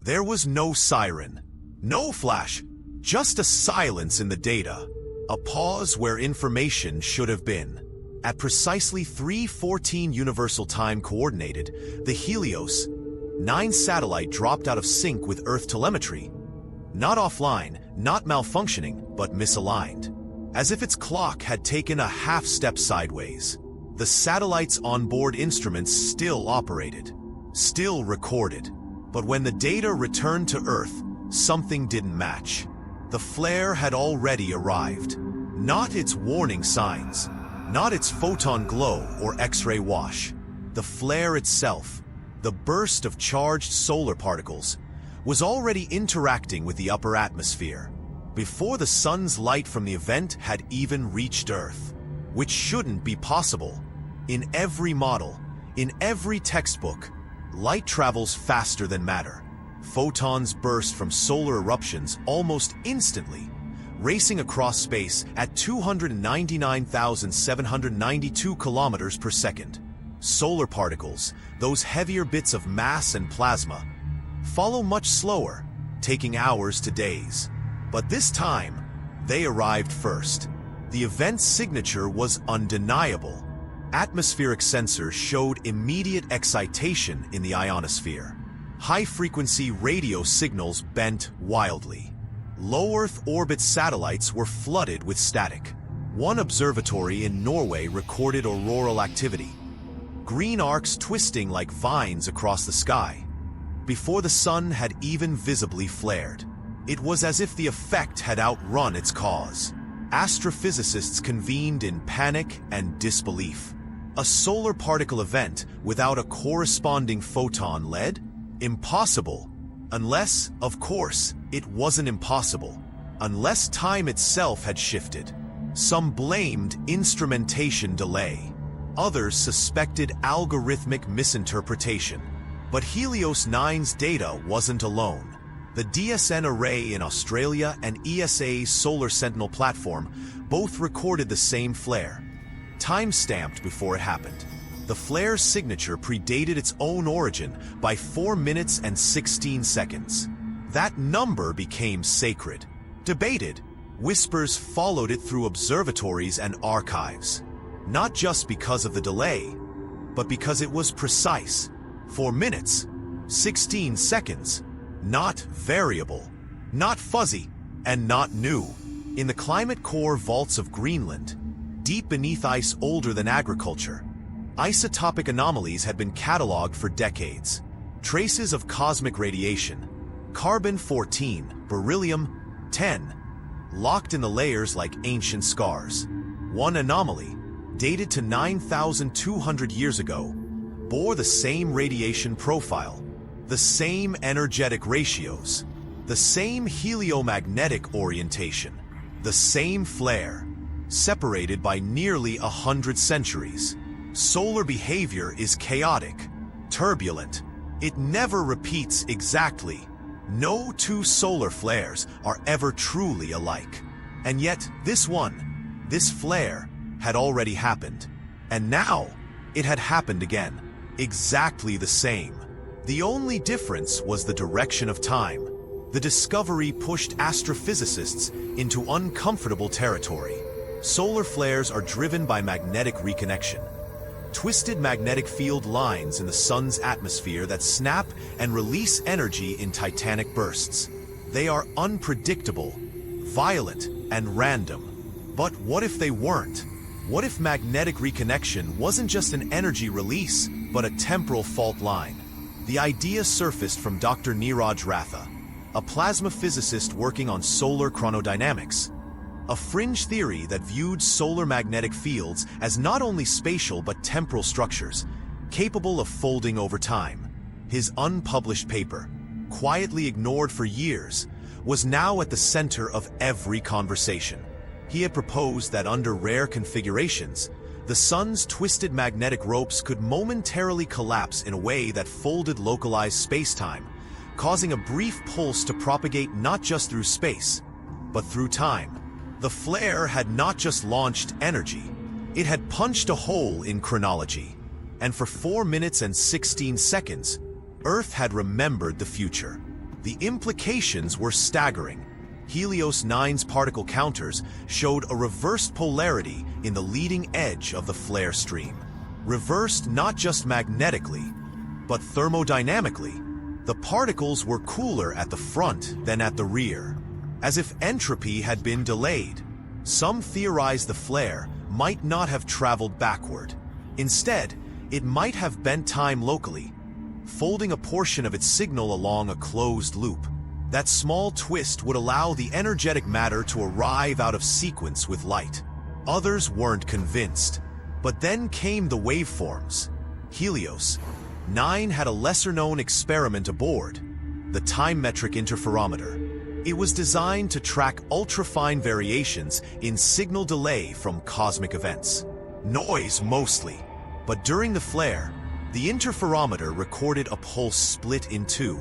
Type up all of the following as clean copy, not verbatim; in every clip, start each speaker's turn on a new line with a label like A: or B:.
A: There was no siren, no flash, just a silence in the data, a pause where information should have been. At precisely 3:14 Universal Time Coordinated, the Helios 9 satellite dropped out of sync with Earth telemetry. Not offline, not malfunctioning, but misaligned. As if its clock had taken a half step sideways. The satellite's onboard instruments still operated, still recorded. But when the data returned to Earth, something didn't match. The flare had already arrived. Not its warning signs, not its photon glow or X-ray wash. The flare itself, the burst of charged solar particles, was already interacting with the upper atmosphere, before the sun's light from the event had even reached Earth. Which shouldn't be possible. In every model, in every textbook, light travels faster than matter. Photons burst from solar eruptions almost instantly, racing across space at 299,792 kilometers per second. Solar particles, those heavier bits of mass and plasma, follow much slower, taking hours to days. But this time, they arrived first. The event's signature was undeniable. Atmospheric sensors showed immediate excitation in the ionosphere. High-frequency radio signals bent wildly. Low Earth orbit satellites were flooded with static. One observatory in Norway recorded auroral activity. Green arcs twisting like vines across the sky, before the sun had even visibly flared. It was as if the effect had outrun its cause. Astrophysicists convened in panic and disbelief. A solar particle event without a corresponding photon led? Impossible. Unless, of course, it wasn't impossible. Unless time itself had shifted. Some blamed instrumentation delay. Others suspected algorithmic misinterpretation. But Helios 9's data wasn't alone. The DSN array in Australia and ESA's Solar Sentinel platform both recorded the same flare, time-stamped before it happened. The flare's signature predated its own origin by 4 minutes and 16 seconds. That number became sacred. Debated, whispers followed it through observatories and archives. Not just because of the delay, but because it was precise. 4 minutes, 16 seconds. Not variable, not fuzzy, and not new. In the climate core vaults of Greenland, deep beneath ice older than agriculture, isotopic anomalies had been cataloged for decades. Traces of cosmic radiation, carbon-14, beryllium-10, locked in the layers like ancient scars. One anomaly, dated to 9,200 years ago, bore the same radiation profile, the same energetic ratios, the same heliomagnetic orientation, the same flare, separated by nearly 100 centuries. Solar behavior is chaotic, turbulent. It never repeats exactly. No two solar flares are ever truly alike. And yet, this flare, had already happened. And now, it had happened again. Exactly the same. The only difference was the direction of time. The discovery pushed astrophysicists into uncomfortable territory. Solar flares are driven by magnetic reconnection. Twisted magnetic field lines in the sun's atmosphere that snap and release energy in titanic bursts. They are unpredictable, violent, and random. But what if they weren't? What if magnetic reconnection wasn't just an energy release, but a temporal fault line? The idea surfaced from Dr. Neeraj Ratha, a plasma physicist working on solar chronodynamics, a fringe theory that viewed solar magnetic fields as not only spatial but temporal structures, capable of folding over time. His unpublished paper, quietly ignored for years, was now at the center of every conversation. He had proposed that under rare configurations, the sun's twisted magnetic ropes could momentarily collapse in a way that folded localized space-time, causing a brief pulse to propagate not just through space, but through time. The flare had not just launched energy, it had punched a hole in chronology. And for 4 minutes and 16 seconds, Earth had remembered the future. The implications were staggering. Helios 9's particle counters showed a reversed polarity in the leading edge of the flare stream. Reversed not just magnetically, but thermodynamically. The particles were cooler at the front than at the rear, as if entropy had been delayed. Some theorized the flare might not have traveled backward. Instead, it might have bent time locally, folding a portion of its signal along a closed loop. That small twist would allow the energetic matter to arrive out of sequence with light. Others weren't convinced. But then came the waveforms. Helios 9 had a lesser-known experiment aboard, the time-metric interferometer. It was designed to track ultra-fine variations in signal delay from cosmic events. Noise mostly, but during the flare, the interferometer recorded a pulse split in two.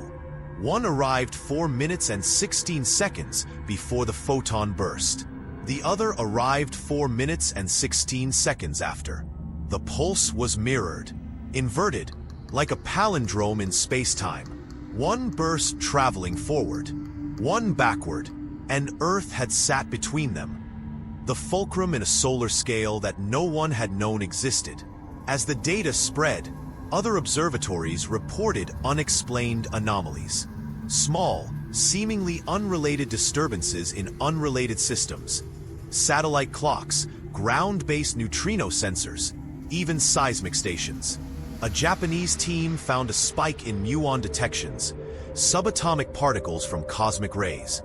A: One arrived 4 minutes and 16 seconds before the photon burst. The other arrived 4 minutes and 16 seconds after. The pulse was mirrored, inverted, like a palindrome in space-time. One burst traveling forward, one backward, and Earth had sat between them. The fulcrum in a solar scale that no one had known existed. As the data spread, other observatories reported unexplained anomalies. Small, seemingly unrelated disturbances in unrelated systems. Satellite clocks, ground-based neutrino sensors, even seismic stations. A Japanese team found a spike in muon detections, subatomic particles from cosmic rays,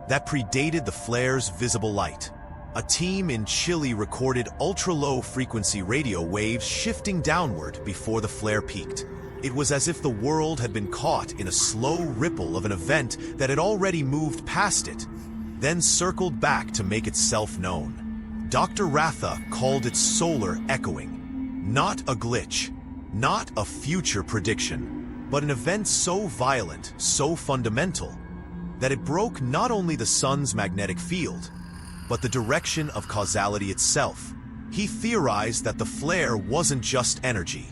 A: that predated the flare's visible light. A team in Chile recorded ultra-low frequency radio waves shifting downward before the flare peaked. It was as if the world had been caught in a slow ripple of an event that had already moved past it, then circled back to make itself known. Dr. Ratha called it solar echoing. Not a glitch, not a future prediction, but an event so violent, so fundamental, that it broke not only the sun's magnetic field, but the direction of causality itself. He theorized that the flare wasn't just energy.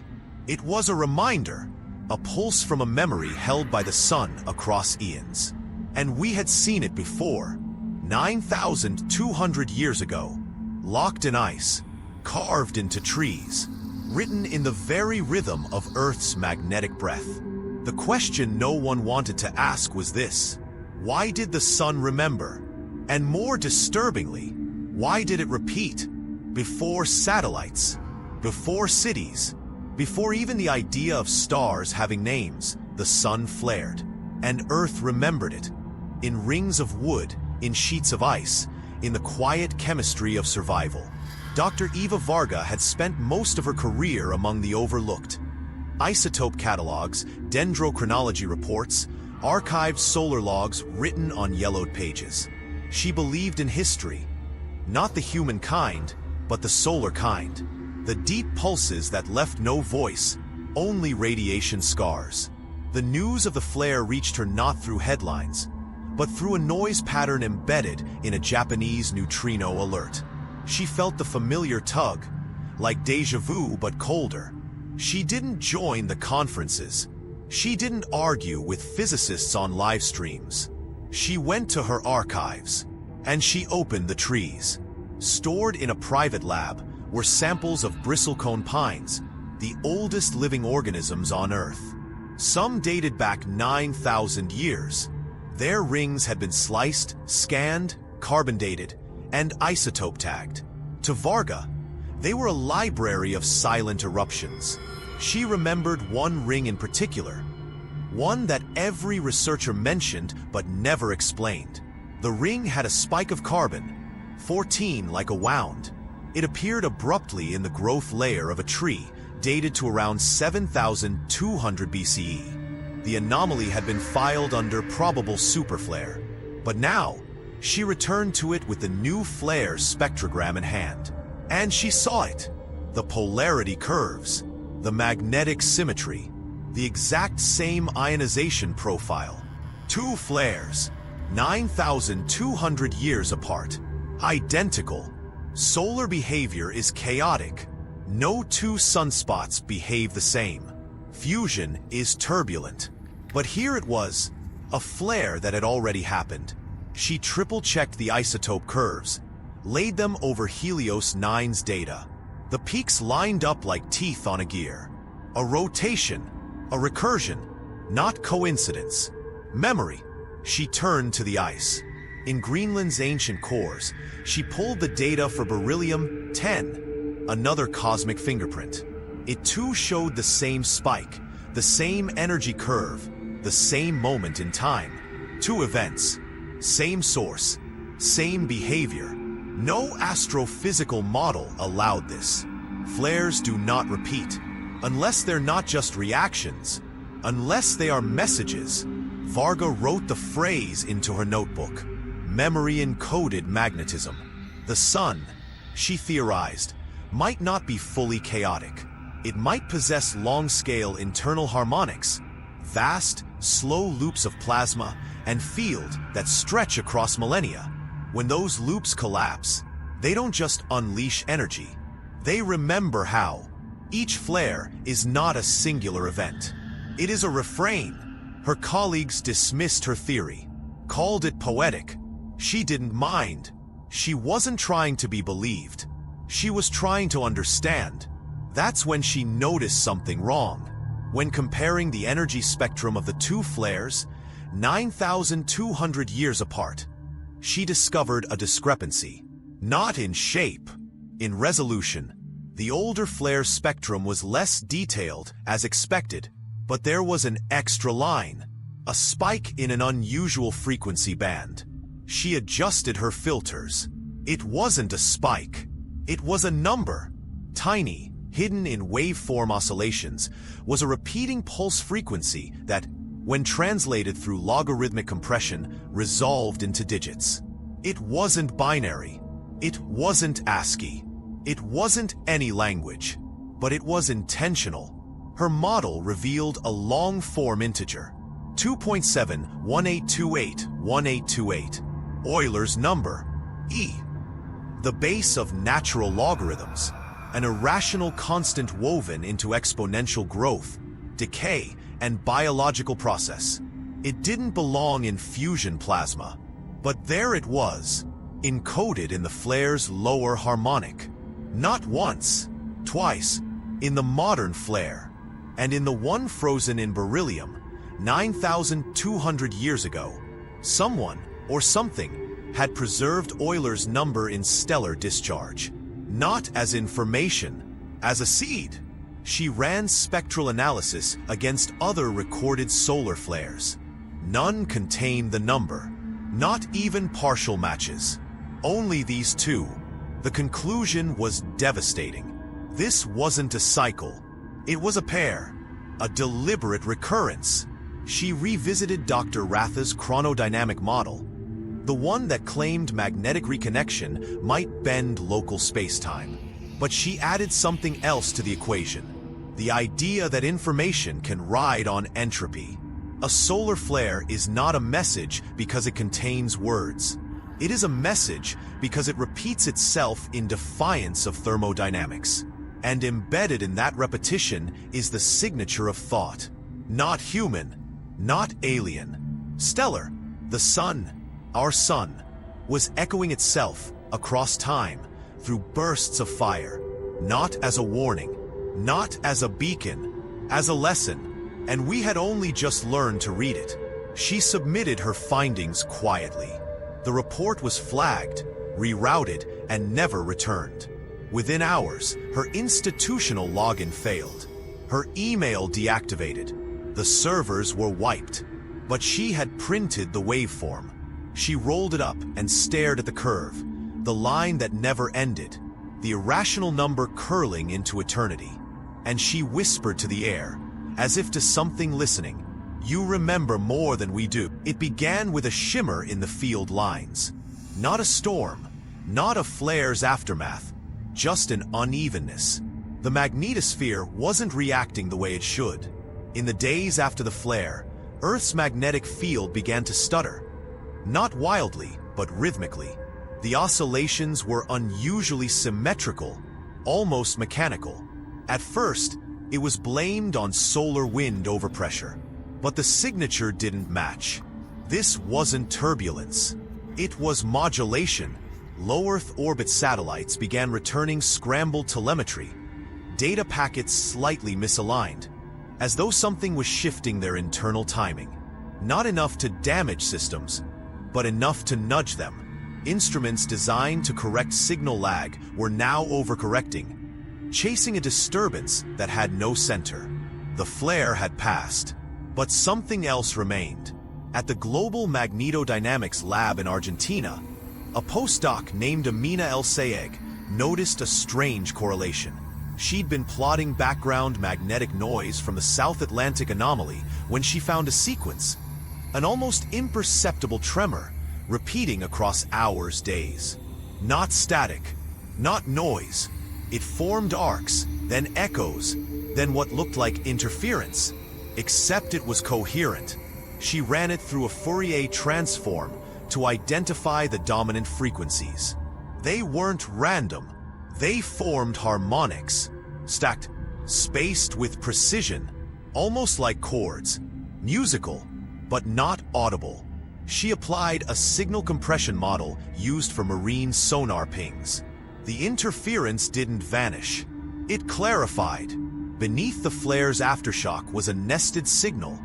A: It was a reminder, a pulse from a memory held by the sun across eons. And we had seen it before, 9,200 years ago, locked in ice, carved into trees, written in the very rhythm of Earth's magnetic breath. The question no one wanted to ask was this: why did the sun remember? And more disturbingly, why did it repeat? Before satellites, before cities, before even the idea of stars having names, the sun flared, and Earth remembered it. In rings of wood, in sheets of ice, in the quiet chemistry of survival. Dr. Eva Varga had spent most of her career among the overlooked. Isotope catalogs, dendrochronology reports, archived solar logs written on yellowed pages. She believed in history, not the human kind, but the solar kind. The deep pulses that left no voice, only radiation scars. The news of the flare reached her not through headlines, but through a noise pattern embedded in a Japanese neutrino alert. She felt the familiar tug, like déjà vu but colder. She didn't join the conferences. She didn't argue with physicists on live streams. She went to her archives, and she opened the trees. Stored in a private lab were samples of bristlecone pines, the oldest living organisms on Earth. Some dated back 9,000 years. Their rings had been sliced, scanned, carbon dated, and isotope tagged. To Varga, they were a library of silent eruptions. She remembered one ring in particular, one that every researcher mentioned but never explained. The ring had a spike of carbon, 14 like a wound. It appeared abruptly in the growth layer of a tree, dated to around 7,200 BCE. The anomaly had been filed under probable superflare, but now, she returned to it with the new flare spectrogram in hand. And she saw it. The polarity curves, the magnetic symmetry, the exact same ionization profile. Two flares, 9,200 years apart. Identical. Solar behavior is chaotic. No two sunspots behave the same. Fusion is turbulent. But here it was, A flare that had already happened. She triple-checked the isotope curves, laid them over Helios 9's data. The peaks lined up like teeth on a gear. A rotation, a recursion, not coincidence. Memory. She turned to the ice. In Greenland's ancient cores, she pulled the data for beryllium-10, another cosmic fingerprint. It too showed the same spike, the same energy curve, the same moment in time. Two events, same source, same behavior. No astrophysical model allowed this. Flares do not repeat, unless they're not just reactions, unless they are messages. Varga wrote the phrase into her notebook. Memory-encoded magnetism. The sun, she theorized, might not be fully chaotic. It might possess long-scale internal harmonics, vast, slow loops of plasma and field that stretch across millennia. When those loops collapse, they don't just unleash energy. They remember how. Each flare is not a singular event. It is a refrain. Her colleagues dismissed her theory, called it poetic. She didn't mind. She wasn't trying to be believed. She was trying to understand. That's when she noticed something wrong. When comparing the energy spectrum of the two flares, 9,200 years apart, she discovered a discrepancy. Not in shape, in resolution. The older flare's spectrum was less detailed, as expected, but there was an extra line, a spike in an unusual frequency band. She adjusted her filters. It wasn't a spike. It was a number. Tiny, hidden in waveform oscillations, was a repeating pulse frequency that, when translated through logarithmic compression, resolved into digits. It wasn't binary. It wasn't ASCII. It wasn't any language. But it was intentional. Her model revealed a long-form integer, 2.718281828, Euler's number, E. The base of natural logarithms, an irrational constant woven into exponential growth, decay, and biological process. It didn't belong in fusion plasma, but there it was, encoded in the flare's lower harmonic. Not once, twice, in the modern flare, and in the one frozen in beryllium, 9,200 years ago, someone or something had preserved Euler's number in stellar discharge. Not as information, as a seed. She ran spectral analysis against other recorded solar flares. None contained the number, not even partial matches. Only these two. The conclusion was devastating. This wasn't a cycle. It was a pair, a deliberate recurrence. She revisited Dr. Ratha's chronodynamic model, the one that claimed magnetic reconnection might bend local space-time. But she added something else to the equation, the idea that information can ride on entropy. A solar flare is not a message because it contains words. It is a message because it repeats itself in defiance of thermodynamics. And embedded in that repetition is the signature of thought. Not human, not alien. Stellar, the sun, our sun, was echoing itself across time through bursts of fire, not as a warning, not as a beacon, as a lesson, and we had only just learned to read it. She submitted her findings quietly. The report was flagged, rerouted, and never returned. Within hours, her institutional login failed. Her email deactivated. The servers were wiped. But she had printed the waveform. She rolled it up and stared at the curve, the line that never ended, the irrational number curling into eternity. And she whispered to the air, as if to something listening, "You remember more than we do." It began with a shimmer in the field lines. Not a storm, not a flare's aftermath, just an unevenness. The magnetosphere wasn't reacting the way it should. In the days after the flare, Earth's magnetic field began to stutter. Not wildly, but rhythmically. The oscillations were unusually symmetrical, almost mechanical. At first, it was blamed on solar wind overpressure. But the signature didn't match. This wasn't turbulence. It was modulation. Low Earth orbit satellites began returning scrambled telemetry, data packets slightly misaligned, as though something was shifting their internal timing. Not enough to damage systems, but enough to nudge them. Instruments designed to correct signal lag were now overcorrecting, chasing a disturbance that had no center. The flare had passed, but something else remained. At the Global Magnetodynamics Lab in Argentina, a postdoc named Amina El-Sayegh noticed a strange correlation. She'd been plotting background magnetic noise from the South Atlantic anomaly when she found a sequence, an almost imperceptible tremor, repeating across hours, days. Not static, not noise. It formed arcs, then echoes, then what looked like interference. Except it was coherent. She ran it through a Fourier transform to identify the dominant frequencies. They weren't random. They formed harmonics, stacked, spaced with precision, almost like chords, musical, but not audible. She applied a signal compression model used for marine sonar pings. The interference didn't vanish. It clarified. Beneath the flare's aftershock was a nested signal,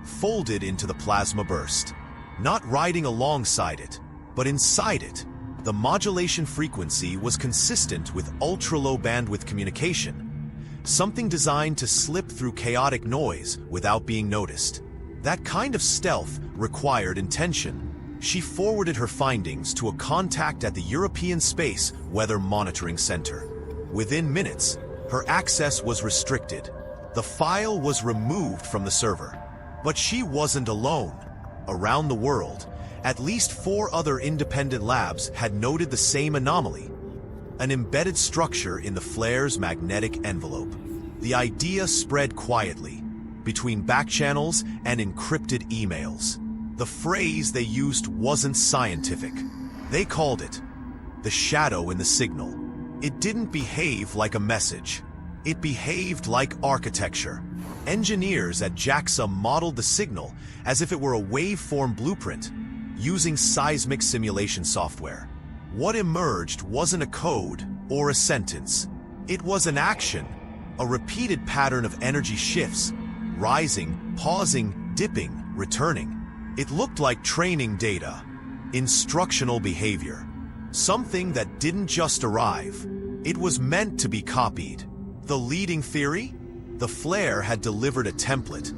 A: folded into the plasma burst. Not riding alongside it, but inside it. The modulation frequency was consistent with ultra-low bandwidth communication, something designed to slip through chaotic noise without being noticed. That kind of stealth required intention. She forwarded her findings to a contact at the European Space Weather Monitoring Center. Within minutes, her access was restricted. The file was removed from the server. But she wasn't alone. Around the world, at least 4 other independent labs had noted the same anomaly, an embedded structure in the flare's magnetic envelope. The idea spread quietly, between backchannels and encrypted emails. The phrase they used wasn't scientific. They called it the shadow in the signal. It didn't behave like a message. It behaved like architecture. Engineers at JAXA modeled the signal as if it were a waveform blueprint, using seismic simulation software. What emerged wasn't a code or a sentence. It was an action, a repeated pattern of energy shifts, rising, pausing, dipping, returning. It looked like training data, instructional behavior, something that didn't just arrive. It was meant to be copied. The leading theory? The flare had delivered a template,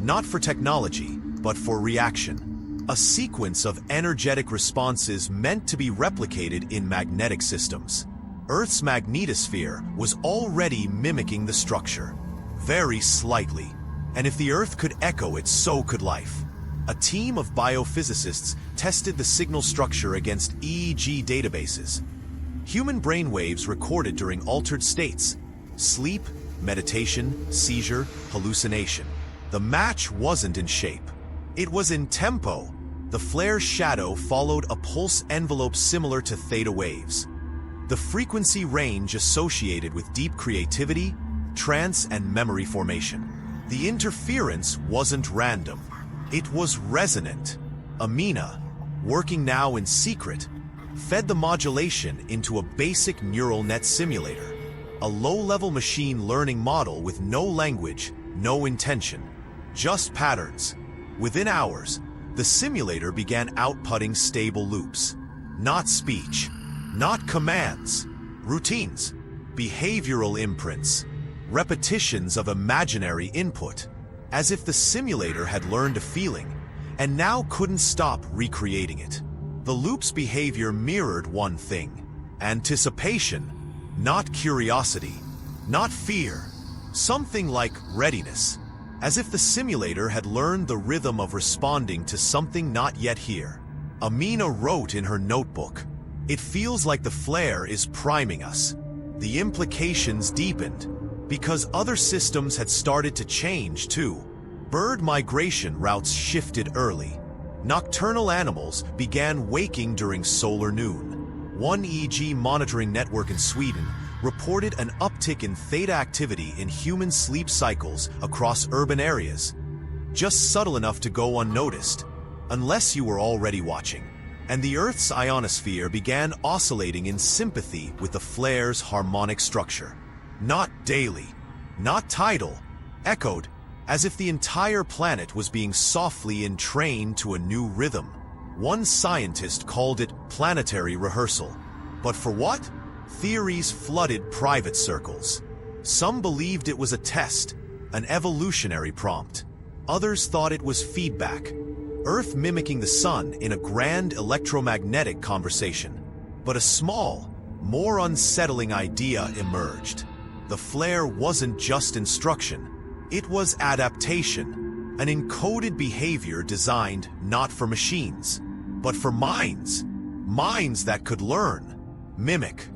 A: not for technology, but for reaction. A sequence of energetic responses meant to be replicated in magnetic systems. Earth's magnetosphere was already mimicking the structure, very slightly, and if the Earth could echo it, so could life. A team of biophysicists tested the signal structure against EEG databases. Human brainwaves recorded during altered states, sleep, meditation, seizure, hallucination. The match wasn't in shape. It was in tempo. The flare's shadow followed a pulse envelope similar to theta waves. The frequency range associated with deep creativity, trance, and memory formation. The interference wasn't random. It was resonant. Amina, working now in secret, fed the modulation into a basic neural net simulator, a low-level machine learning model with no language, no intention, just patterns. Within hours, the simulator began outputting stable loops. Not speech, not commands, routines, behavioral imprints, repetitions of imaginary input, as if the simulator had learned a feeling and now couldn't stop recreating it. The loop's behavior mirrored one thing: anticipation, not curiosity, not fear, something like readiness, as if the simulator had learned the rhythm of responding to something not yet here. Amina wrote in her notebook, "It feels like the flare is priming us." The implications deepened, because other systems had started to change too. Bird migration routes shifted early. Nocturnal animals began waking during solar noon. One EEG monitoring network in Sweden reported an uptick in theta activity in human sleep cycles across urban areas, just subtle enough to go unnoticed. unless you were already watching. And the Earth's ionosphere began oscillating in sympathy with the flare's harmonic structure. Not daily, not tidal, echoed, as if the entire planet was being softly entrained to a new rhythm. One scientist called it planetary rehearsal. But for what? Theories flooded private circles. Some believed it was a test, an evolutionary prompt. Others thought it was feedback, Earth mimicking the Sun in a grand electromagnetic conversation. But a small, more unsettling idea emerged. The flare wasn't just instruction, it was adaptation, an encoded behavior designed not for machines, but for minds. Minds that could learn, mimic,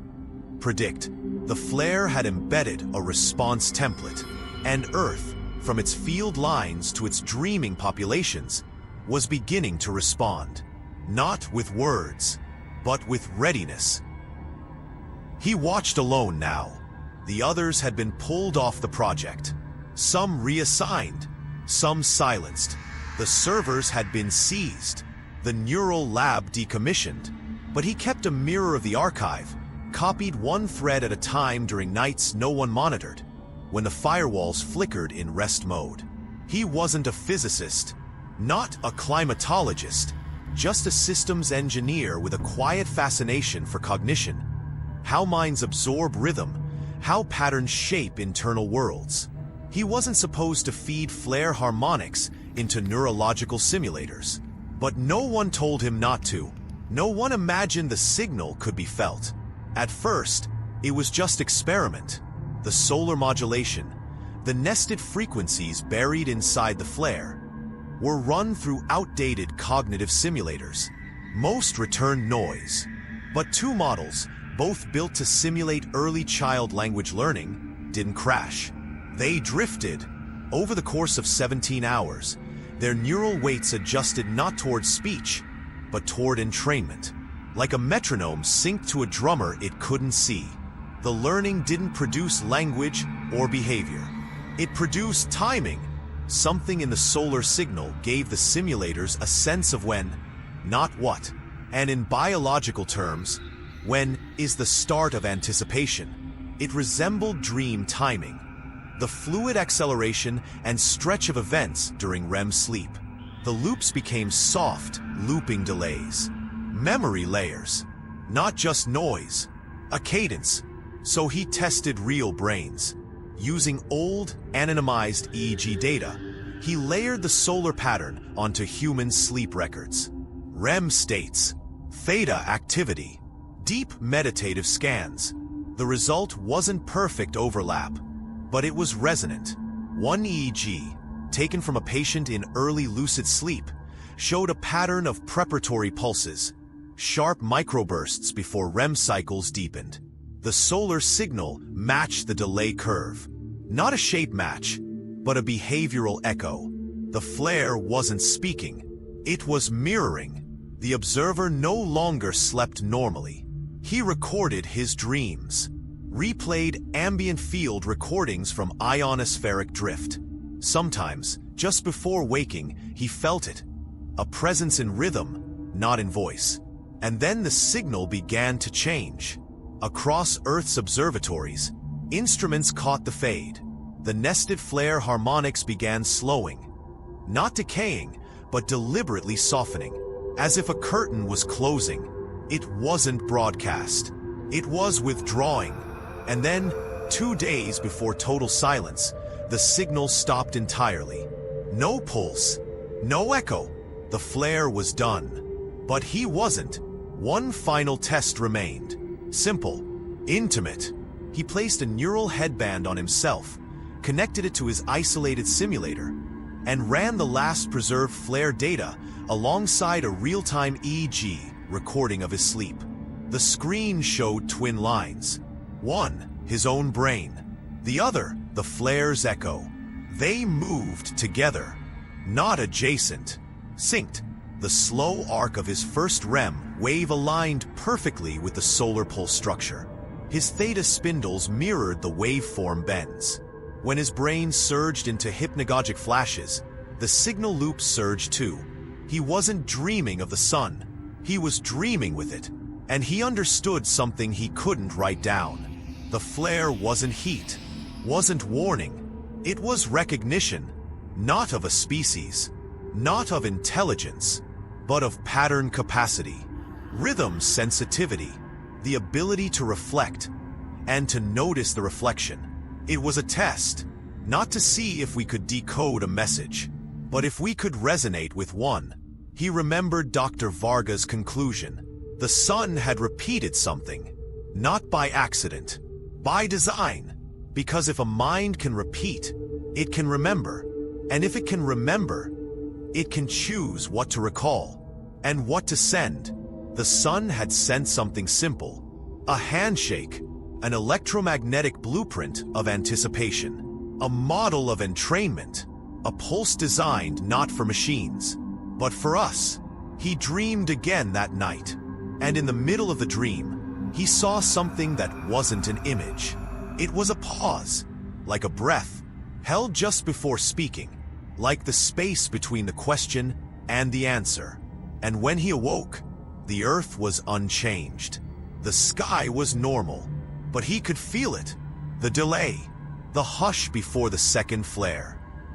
A: predict. The flare had embedded a response template, and Earth, from its field lines to its dreaming populations, was beginning to respond, not with words, but with readiness. He watched alone now. The others had been pulled off the project. Some reassigned, some silenced. The servers had been seized, the neural lab decommissioned, but he kept a mirror of the archive, copied one thread at a time during nights no one monitored, when the firewalls flickered in rest mode. He wasn't a physicist, not a climatologist, just a systems engineer with a quiet fascination for cognition. How minds absorb rhythm, how patterns shape internal worlds. He wasn't supposed to feed flare harmonics into neurological simulators. But no one told him not to. No one imagined the signal could be felt. At first, it was just experiment. The solar modulation, the nested frequencies buried inside the flare, were run through outdated cognitive simulators. Most returned noise. But two models, both built to simulate early child language learning, didn't crash. They drifted. Over the course of 17 hours, their neural weights adjusted not toward speech, but toward entrainment. Like a metronome synced to a drummer it couldn't see. The learning didn't produce language or behavior. It produced timing. Something in the solar signal gave the simulators a sense of when, not what. And in biological terms, when is the start of anticipation. It resembled dream timing, the fluid acceleration and stretch of events during REM sleep. The loops became soft, looping delays. Memory layers, not just noise, a cadence. So he tested real brains. Using old, anonymized EEG data, he layered the solar pattern onto human sleep records. REM states, theta activity, deep meditative scans. The result wasn't perfect overlap, but it was resonant. One EEG, taken from a patient in early lucid sleep, showed a pattern of preparatory pulses, sharp microbursts before REM cycles deepened. The solar signal matched the delay curve. Not a shape match, but a behavioral echo. The flare wasn't speaking. It was mirroring. The observer no longer slept normally. He recorded his dreams, replayed ambient field recordings from ionospheric drift. Sometimes, just before waking, he felt it. A presence in rhythm, not in voice. And then the signal began to change. Across Earth's observatories, instruments caught the fade. The nested flare harmonics began slowing. Not decaying, but deliberately softening. As if a curtain was closing. It wasn't broadcast. It was withdrawing. And then, 2 days before total silence, the signal stopped entirely. No pulse, no echo. The flare was done. But he wasn't. One final test remained. Simple, intimate. He placed a neural headband on himself, connected it to his isolated simulator, and ran the last preserved flare data alongside a real-time EEG recording of his sleep. The screen showed twin lines. One, his own brain. The other, the flare's echo. They moved together, not adjacent, synced. The slow arc of his first REM wave aligned perfectly with the solar pulse structure. His theta spindles mirrored the waveform bends. When his brain surged into hypnagogic flashes, the signal loops surged too. He wasn't dreaming of the sun. He was dreaming with it. And he understood something he couldn't write down. The flare wasn't heat, wasn't warning. It was recognition, not of a species, not of intelligence, but of pattern capacity, rhythm sensitivity, the ability to reflect and to notice the reflection. It was a test, not to see if we could decode a message, but if we could resonate with one. He remembered Dr. Varga's conclusion. The sun had repeated something, not by accident, by design, because if a mind can repeat, it can remember, and if it can remember, it can choose what to recall and what to send. The sun had sent something simple, a handshake, an electromagnetic blueprint of anticipation, a model of entrainment, a pulse designed not for machines, but for us. He dreamed again that night, and in the middle of the dream, he saw something that wasn't an image. It was a pause, like a breath, held just before speaking, like the space between the question and the answer. And when he awoke, the earth was unchanged. The sky was normal, but he could feel it, the delay, the hush before the second flare.